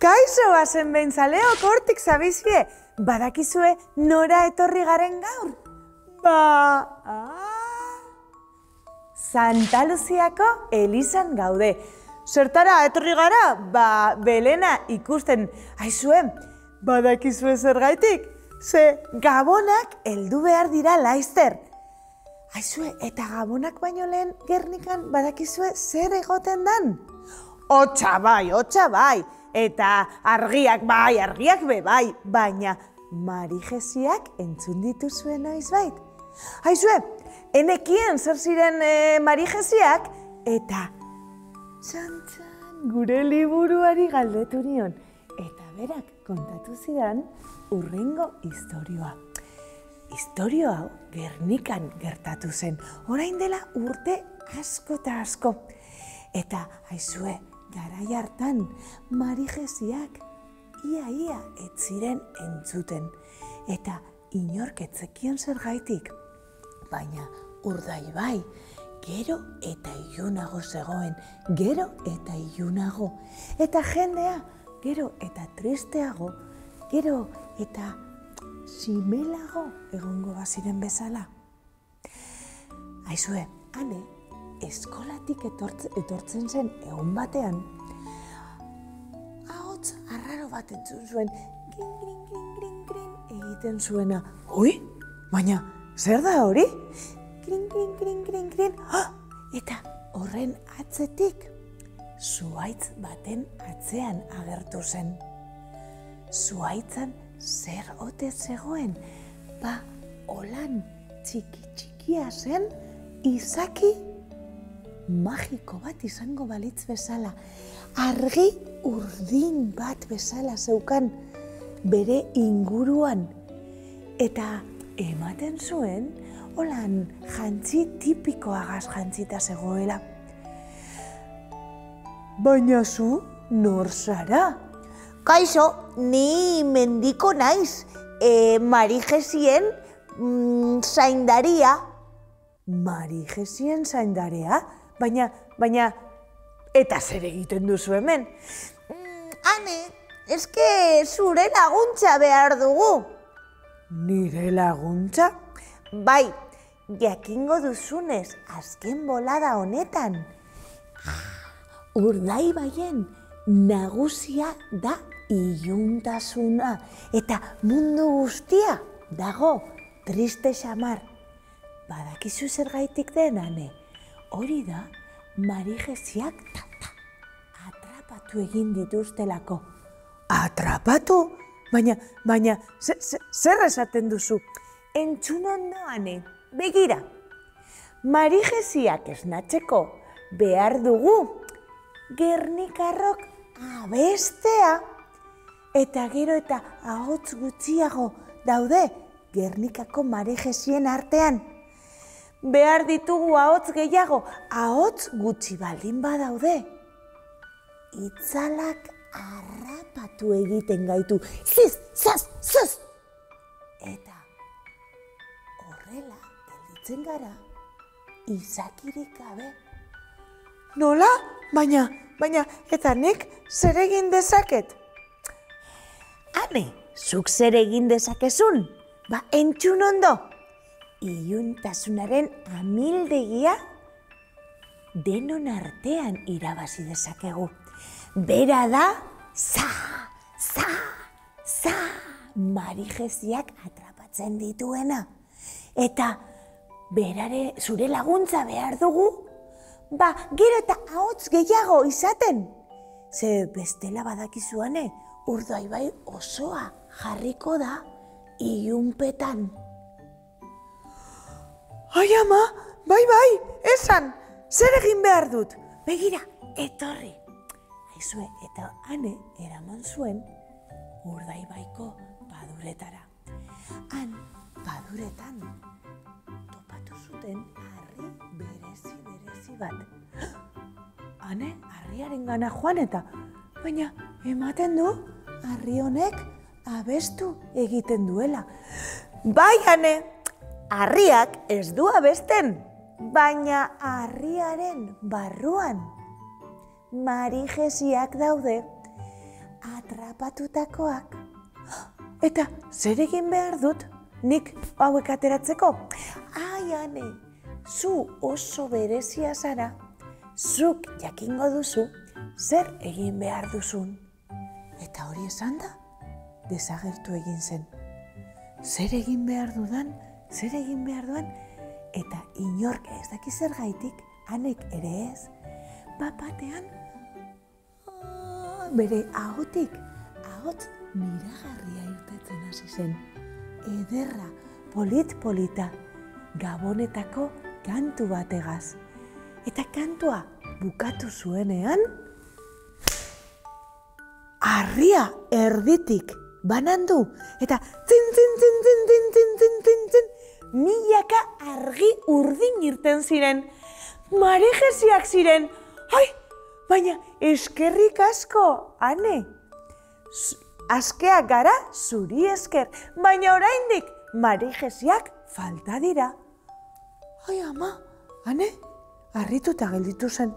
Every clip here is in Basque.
Kaixo bazen behintzaleok hortik zabizkie, badakizue nora etorri garen gaur? Santa Luziako elizan gaude. Zertara etorri gara? Belena ikusten. Aizue, badakizue zergaitik? Ze Gabonak heldu behar dira laizter. Aizue, eta Gabonak baino lehen Gernikan badakizue zer egoten dan? Hotxa bai, eta argiak be bai, baina Marigesiak entzun dituzuen noizbait. Aizue, enekien zer ziren Marigesiak, eta txantxan gure liburuari galdetu nion, eta berak kontatu zidan hurrengo istorioa. Istorio hau Gernikan gertatu zen, orain dela urte asko eta asko. Eta aizue, garai hartan Marigesiak ia ez ziren entzuten. Eta inork ez zekien zergaitik. Baina Urdaibai gero eta ilunago zegoen, gero eta ilunago. Eta jendea gero eta tristeago, gero eta simelago egongo baziren bezala. Aizue, ane, eskolatik etortzen zen egun batean, ahots arraro bat entzun zuen, grin egiten zuena. Ui, baina, zer da hori? Grin, eta horren atzetik, zuhaitz baten atzean agertu zen. Zuhaitzan zer ote zegoen? Holan txikia zen, izaki magiko bat izango balitz bezala. Argi urdin bat bezala zeukan bere inguruan. Eta ematen zuen, holan jantzi tipikoagaz jantzita zegoela. Baina zu, nor zara? Kaixo, ni mendiko naiz, Marigesien zaindaria. Marigesien zaindaria? Baina, eta zer egiten duzu hemen? Ane, eske zure laguntza behar dugu. Nire laguntza? Bai, jakingo duzunez, azken bolada honetan. Urdaibaien nagusia da iluntasuna, eta mundu guztia dago triste xamar. Badakizu zergaitik den, ane, hori da Marigesiak atrapatu egin dituztelako. Atrapatu? Baina, zer esaten duzu? Entzun ondo, ane, begira. Marigesiak esnatzeko behar dugu Gernikarrok abestea, eta gero eta ahots gutxiago daude Gernikako Marigesien artean. Behar ditugu ahots gehiago, ahots gutxi baldin badaude. Itzalak harrapatu egiten gaitu, ziz! Eta horrela gelditzen gara, izakirik gabe. Nola? Baina, eta nik zer egin dezaket? Ane, zuk zer egin dezakezun? Entzun ondo. Iluntasunaren amildegia denon artean irabazi dezakegu. Bera da, Marigesiak atrapatzen dituena. Eta berare zure laguntza behar dugu? Gero eta ahots gehiago izaten. Ze bestela badakizuane, Urdaibai osoa jarriko da ilunpetan. Ai ama, bai, esan, zer egin behar dut? Begira, etorri. Aizue, eta ane eraman zuen Urdaibaiko paduretara. Han, paduretan, topatu zuten harri berezi bat. Ane, harriaren gana joan eta, baina ematen du, harri honek abestu egiten duela. Bai, ane, harriak ez du abesten, baina harriaren barruan Marijesiak daude, atrapatutakoak. Eta zer egin behar dut, nik hauek ateratzeko? Ai, Ane, zu oso berezia zara, zuk jakingo duzu, zer egin behar duzun. Eta hori esan da, desagertu egin zen. Zer egin behar dudan, eta inork ez daki zergaitik, Anek ere ez, bapatean, bere ahotik, ahots miragarria irtetzen hasi zen. Ederra, polit-polita, Gabonetako kantu bategaz. Eta kantua bukatu zuenean, harria erditik banandu, eta zin, milaka argi urdin irten ziren. Marijesiak ziren. Ai, baina eskerrik asko, Ane. Askeak gara zuri esker, baina oraindik marijesiak falta dira. Ai, ama, Ane, harrituta gelditu zen.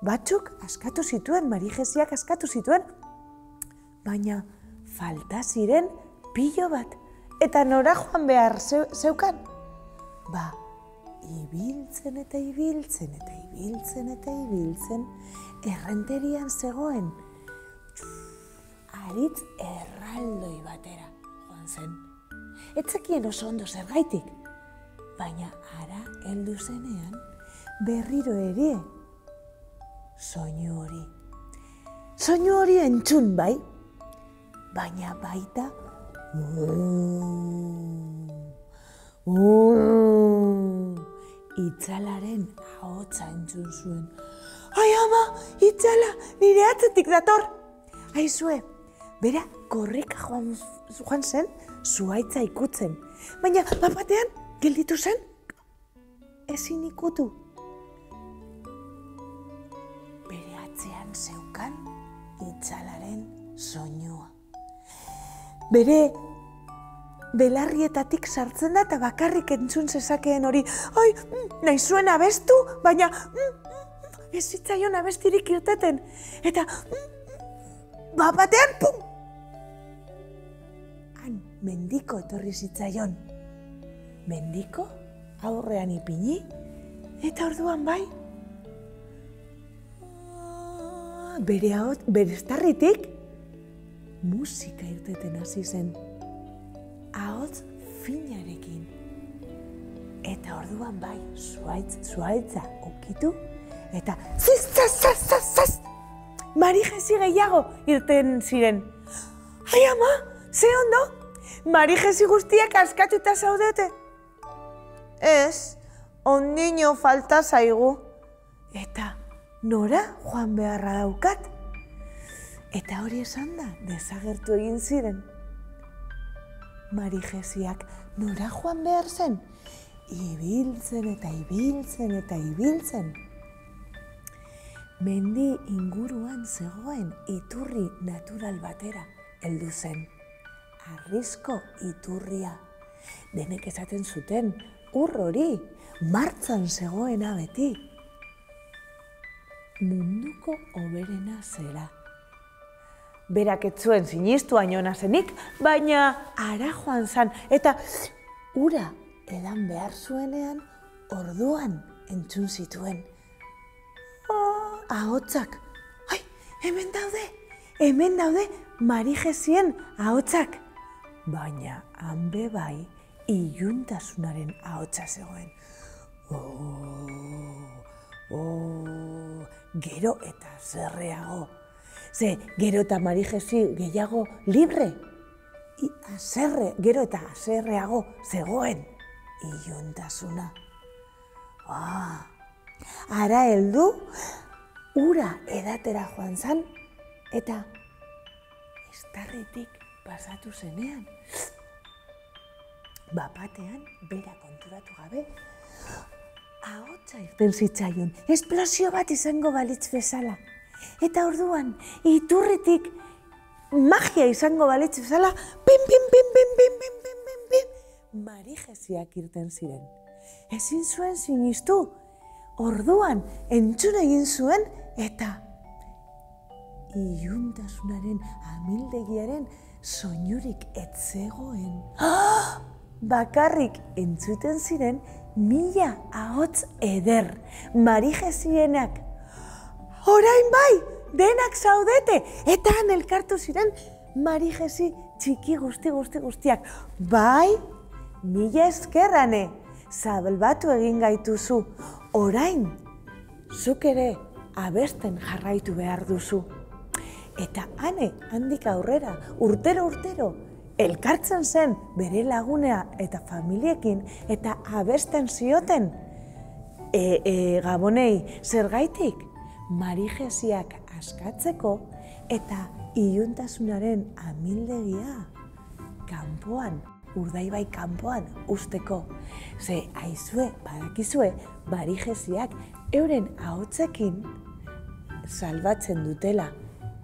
Batzuk askatu zituen, marijesiak askatu zituen, baina falta ziren pilo bat. Eta nora joan behar zeukan? Ba, ibiltzen, errenterian zegoen. Aritz erraldoi batera joan zen. Ez zekien oso ondo zergaitik, baina ara heldu zenean berriro ere soinu hori. Soinu hori entzun bai, baina baita Itzalaren ahotsa entzun zuen. Ai, ama, Itzala, nire atzetik dator. Aizue, bera korrika joan zen, zuhaitza ikutzen. Baina, bapatean, gelditu zen, ezin ikutu. Bere atzean zeukan Itzalaren soinua. Bere belarrietatik sartzen da eta bakarrik entzun zezakeen hori. Ai, nahi zuen abestu, baina ez zitzaion abestirik irteten. Eta bapatean, pum! Han, mendiko etorri zitzaion. Mendiko aurrean ipini, eta orduan bai. Bere estarritik, musika irteten hasi zen. Ahots finarekin. Eta orduan bai, zuhaitza ukitu, eta zaz! Marijesi gehiago irten ziren. Ai, ama, ze ondo? Marijesi guztiak askatuta zaudete? Ez, ondino falta zaigu. Eta nora joan beharra daukat? Eta hori esan da, desagertu egin ziren. Marijesiak nora joan behar zen? Ibiltzen. Mendi inguruan zegoen iturri natural batera heldu zen. Harrizko iturria. Denek esaten zuten, ur hori, martxan zegoena beti. Munduko hoberena zera. Berak ez zuen sinistu ainona zenik, baina ara joan zan, eta ura edan behar zuenean orduan entzun zituen. Ahotsak, ai, hemen daude Marijesien ahotsak. Baina hanbe bai, iluntasunaren ahotsa zegoen. Gero eta zerreago. Ze, gero eta Marijesi gehiago libre. Gero eta azerreago zegoen iluntasuna. Ara heldu, ura edatera joan zan, eta estarritik pasatu zenean. Bapatean, bera konturatu gabe, ahotsa irten zitzaion, esplosio bat izango balitz bezala. Eta orduan, iturritik magia izango balitz bezala, pim, Marijesiak irten ziren. Ezin zuen sinistu, orduan entzun egin zuen eta iluntasunaren amildegiaren soinurik etzegoen. Bakarrik entzuten ziren 1000 ahots eder, Marijezienak. Orain bai, denak zaudete, eta han elkartu ziren Marijezi txiki guztiak. Bai, 1000 esker, Ane, zabalbatu egin gaituzu. Orain, zuk ere abesten jarraitu behar duzu. Eta Ane, handik aurrera, urtero, elkartzen zen bere lagunea eta familiekin eta abesten zioten. Gabonei, zergaitik, Marijeziak askatzeko eta iluntasunaren amildegia kanpoan, Urdaibai kanpoan usteko. Ze, aizue, badakizue, Marijeziak euren ahotsekin salbatzen dutela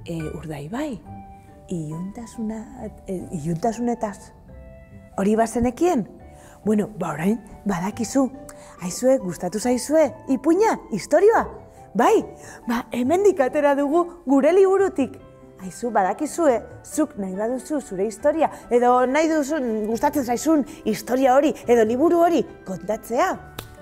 Urdaibai, iluntasunetaz. Hori bazenekien? Bueno, orain, badakizu. Aizue, gustatu zaizue, ipuina, istorioa? Bai, hemendik atera dugu gure liburutik. Aizu, badakizue, zuk nahi baduzu zure historia, edo nahi duzun, gustatzen zaizun historia hori, edo liburu hori kontatzea.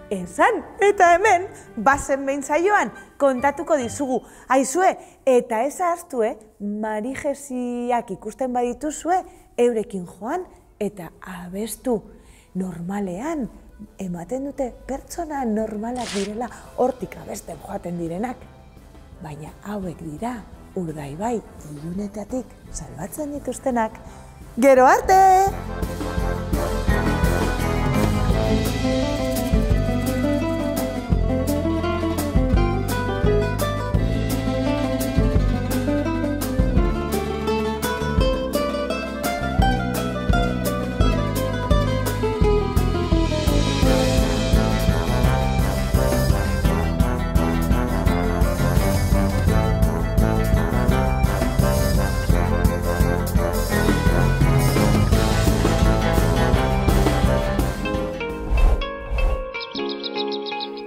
Esan, eta hemen, bazen behin zaioan, kontatuko dizugu. Aizue, eta ez ahaztue, Marijeziak ikusten badituzue, eurekin joan eta abestu. Normalean, ematen dute pertsona normalak direla hortik abesten joaten direnak. Baina hauek dira, Urdaibai ilunetatik salbatzen dituztenak. Gero arte!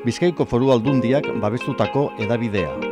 Bizkaiko Foru Aldundiak babestutako hedabidea.